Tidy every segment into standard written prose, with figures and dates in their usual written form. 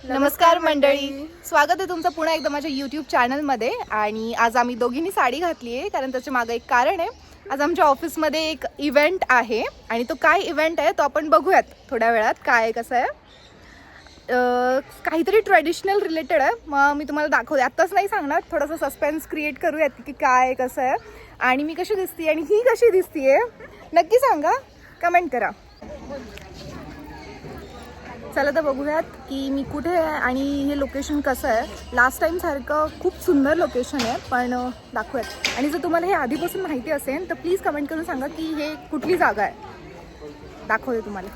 नमस्कार मंडळी, स्वागत आहे तुमचं पुन्हा एकदा माझ्या यूट्यूब चॅनलमध्ये. आणि आज आम्ही दोघींनी साडी घातली आहे कारण त्याच्या मागे एक कारण आहे. आज आमच्या ऑफिसमध्ये एक इव्हेंट आहे आणि तो काय इव्हेंट आहे तो आपण बघूयात थोड्या वेळात. काय कसं आहे, काहीतरी ट्रेडिशनल रिलेटेड आहे. मग मी तुम्हाला दाखवते, आत्ताच नाही सांगणार, थोडंसं सस्पेन्स क्रिएट करूयात की काय कसं आहे आणि मी कशी दिसते आणि ही कशी दिसते नक्की सांगा, कमेंट करा. चला तर बघूयात की मी कुठे आहे आणि हे लोकेशन कसं आहे. लास्ट टाईम सारखं खूप सुंदर लोकेशन आहे, पण दाखवूयात. आणि जर तुम्हाला हे आधीपासून माहिती असेल तर प्लीज कमेंट करून सांगा की हे कुठली जागा आहे. दाखवते तुम्हाला.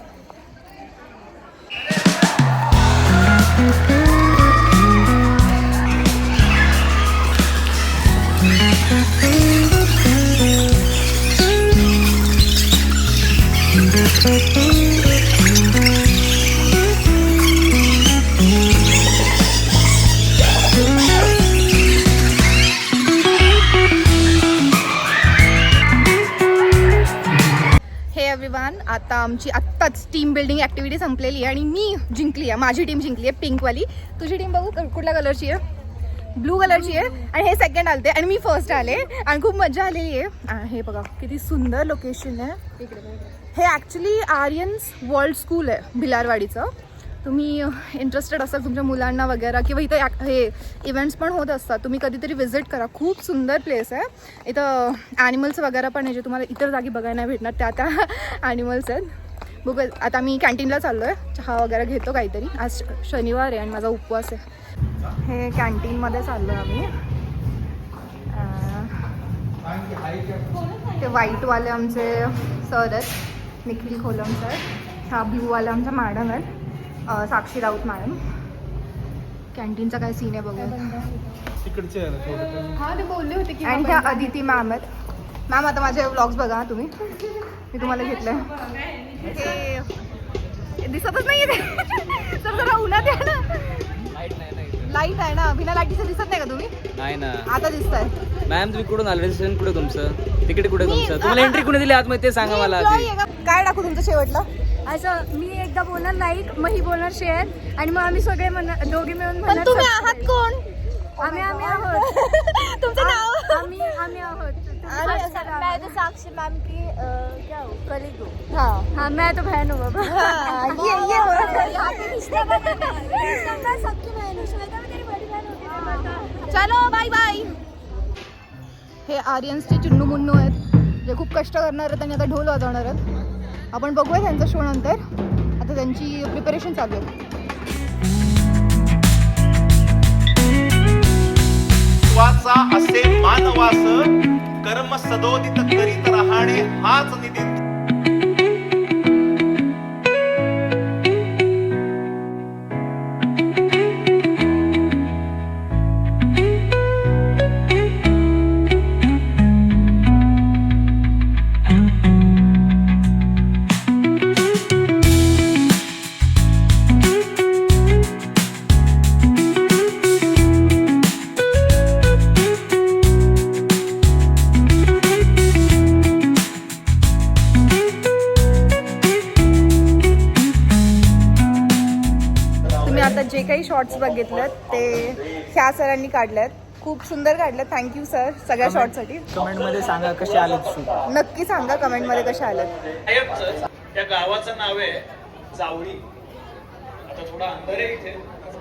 आता आमची आत्ताच टीम बिल्डिंग ॲक्टिव्हिटी संपलेली आहे आणि मी जिंकली आहे. माझी टीम जिंकली आहे, पिंकवाली. तुझी टीम बघू कुठल्या कलरची आहे? ब्लू कलरची आहे. आणि हे सेकंड आलते आणि मी फर्स्ट आले आणि खूप मजा आलेली आहे. हे बघा किती सुंदर लोकेशन आहे. हे ॲक्च्युली आर्यन्स वर्ल्ड स्कूल आहे भिलारवाडीचं. तुम्ही इंटरेस्टेड असाल तुमच्या मुलांना वगैरे किंवा इथं हे इव्हेंट्स पण होत असतात, तुम्ही कधीतरी व्हिजिट करा. खूप सुंदर प्लेस आहे. इथं ॲनिमल्स वगैरे पण आहे जे तुम्हाला इतर जागी बघायला नाही भेटणार, त्या ॲनिमल्स आहेत. बघू आता मी कॅन्टीनला चाललो आहे, चहा वगैरे घेतो काहीतरी. आज शनिवार आहे आणि माझा उपवास आहे. हे कॅन्टीनमध्ये चाललो आहे आम्ही. ते व्हाईटवाले आमचे सर आहेत, निखिल खोलम सर. हा ब्ल्यूवाला आमचा मॅडम आहेत, साक्षी राऊत मॅडम. कॅन्टीनचा काय सीन आहे बघूया. हां, ते बोलले होते की. आणि ह्या अदिती मॅम आहेत. मॅम आता माझे व्लॉग्स बघा तुम्ही, मी तुम्हाला घेतलं. ते दिसतच नाही आहे ते. सर जरा उन्हात आहे ना, लाईट आहे ना, बिना लाईटीचं दिसत नाही का तुम्ही? नाही ना, आता दिसत आहे. मॅम तुम्ही कुठून आले? रेजिस्ट्रेशन कुठे तुमचं? तिकीट कुठे तुमचं? तुम्हाला एंट्री कुठे दिली आतमध्ये ते सांगा मला. काय टाकू तुमचं शेवटला? असं मी एकदा बोलणार लाईक, मग ही बोलणार शेअर आणि मग आम्ही सगळे दोघे मिळून म्हणणार. तुम्ही आहात कोण? आम्ही आहोत. तुमचं नाव? आम्ही आहोत. मैं तो साक्षी मैम की क्या हो कलीग हूँ. हाँ, मैं तो बहन हूँ बाबा. ये हो रहा है. यहाँ पे रिश्ता मैं सबकी बहन हूँ. श्वेता भी तेरी बड़ी बहन होगी. चलो बाय बाय. हे आर्यन्सचे चिन्नू मुन्नू आहेत जे खूप कष्ट करणार आहेत आणि आता ढोल वाजवणार आहेत. आपण बघूया त्यांचा शो नंतर. आता त्यांची प्रिपरेशन चालू आहे. वाचा असे मानवास कर्म सदोदित करीत राहणे हाच निधी. आता जे काही शॉर्ट्स बघितलेत ते ह्या सरांनी काढलेत, खूप सुंदर काढलेत. थँक्यू सर सगळ्या शॉर्टसाठी. कमेंटमध्ये सांगा कसे आले शूट. नक्की सांगा कमेंटमध्ये कशा आल्यात. त्या गावाचं नाव आहे जावळी. आता थोडा अंधार आहे इथे,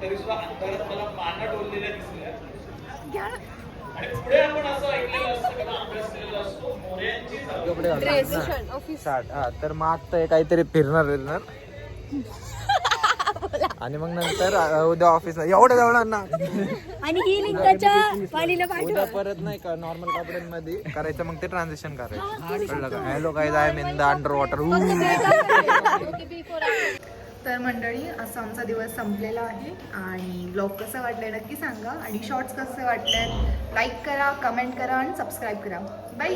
तरी सुद्धा अंधारात मला पानं डोललेल्या दिसल्या. आणि पुढे आपण असं ऐकलेलं असतं किंवा अभ्यास केलेला असतो मोऱ्यांची तर मग आता काहीतरी फिरणार आणि मग नंतर उद्या ऑफिसला एवढ्या जवळ ना. आणि ही लिंक त्याच्या वालीला उद्या परत नाही का नॉर्मल कपड्यांमध्ये करायचं, मग ते ट्रान्झॅक्शन करायचं. कळलं का? Hello guys, I am in the under water. तर मंडळी असा आमचा दिवस संपलेला आहे आणि ब्लॉग कसा वाटलाय नक्की सांगा. आणि शॉर्ट्स कसे वाटले लाईक करा, कमेंट करा आणि सबस्क्राईब करा. बाय.